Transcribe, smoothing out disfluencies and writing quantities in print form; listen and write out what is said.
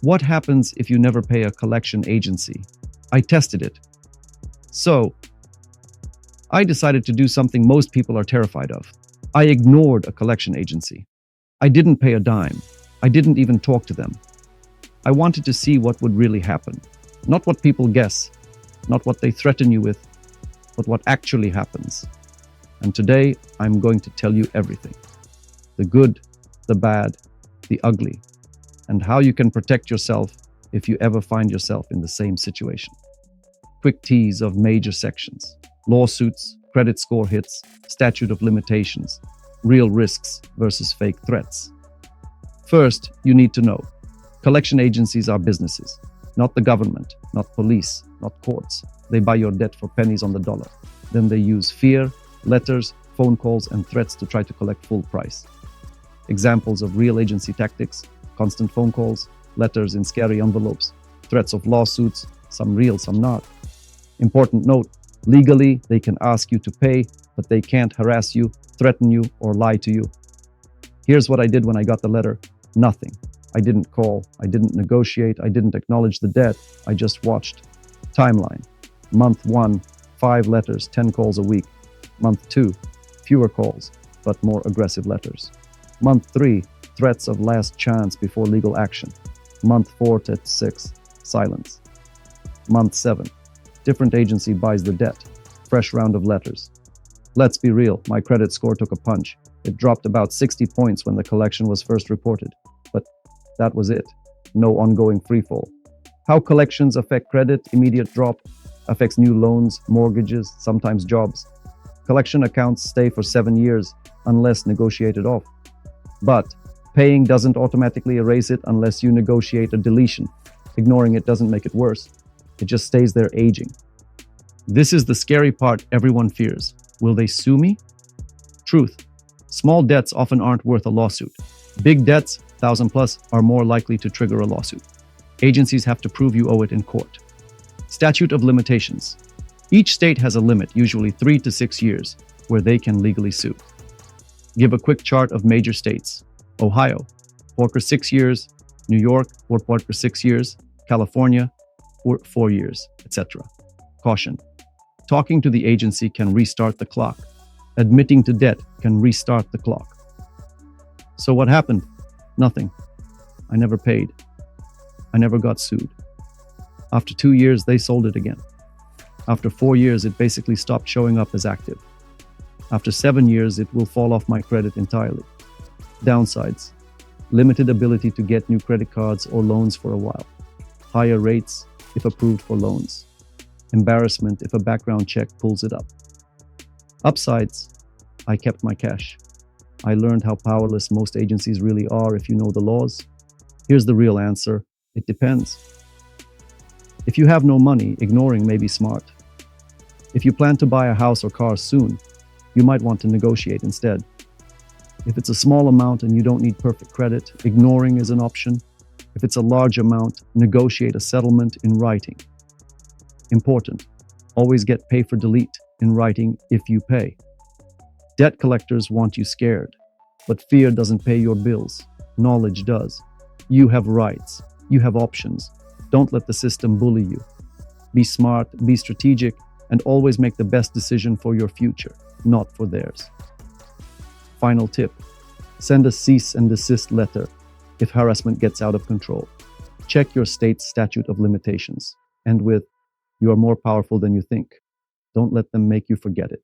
What happens if you never pay a collection agency? I tested it. So, I decided to do something most people are terrified of. I ignored a collection agency. I didn't pay a dime. I didn't even talk to them. I wanted to see what would really happen. Not what people guess, not what they threaten you with, but what actually happens. And today, I'm going to tell you everything. The good, the bad, the ugly, and how you can protect yourself if you ever find yourself in the same situation. Quick tease of major sections: lawsuits, credit score hits, statute of limitations, real risks versus fake threats. First, you need to know, collection agencies are businesses, not the government, not police, not courts. They buy your debt for pennies on the dollar. Then they use fear, letters, phone calls, and threats to try to collect full price. Examples of real agency tactics: constant phone calls, letters in scary envelopes, threats of lawsuits, some real, some not. Important note, legally, they can ask you to pay, but they can't harass you, threaten you, or lie to you. Here's what I did when I got the letter: nothing. I didn't call, I didn't negotiate, I didn't acknowledge the debt, I just watched. Timeline: month 1, 5 letters, 10 calls a week. Month 2, fewer calls, but more aggressive letters. Month 3, threats of last chance before legal action. Month 4 to 6, silence. Month 7, different agency buys the debt. Fresh round of letters. Let's be real, my credit score took a punch. It dropped about 60 points when the collection was first reported. But that was it. No ongoing freefall. How collections affect credit: immediate drop, affects new loans, mortgages, sometimes jobs. Collection accounts stay for 7 years unless negotiated off. But paying doesn't automatically erase it unless you negotiate a deletion. Ignoring it doesn't make it worse. It just stays there aging. This is the scary part everyone fears. Will they sue me? Truth: small debts often aren't worth a lawsuit. Big debts, 1,000 plus, are more likely to trigger a lawsuit. Agencies have to prove you owe it in court. Statute of limitations: each state has a limit, usually 3 to 6 years, where they can legally sue. Give a quick chart of major states. Ohio, Porker 6 years. New York, Porker 6 years. California, 4 years, etc. Caution: talking to the agency can restart the clock. Admitting to debt can restart the clock. So what happened? Nothing. I never paid. I never got sued. After 2 years, they sold it again. After 4 years, it basically stopped showing up as active. After 7 years, it will fall off my credit entirely. Downsides: limited ability to get new credit cards or loans for a while. Higher rates if approved for loans. Embarrassment if a background check pulls it up. Upsides: I kept my cash. I learned how powerless most agencies really are if you know the laws. Here's the real answer: it depends. If you have no money, ignoring may be smart. If you plan to buy a house or car soon, you might want to negotiate instead. If it's a small amount and you don't need perfect credit, ignoring is an option. If it's a large amount, negotiate a settlement in writing. Important: always get pay for delete in writing if you pay. Debt collectors want you scared, but fear doesn't pay your bills. Knowledge does. You have rights. You have options. Don't let the system bully you. Be smart, be strategic, and always make the best decision for your future, not for theirs. Final tip: send a cease and desist letter if harassment gets out of control. Check your state's statute of limitations. And with, you are more powerful than you think. Don't let them make you forget it.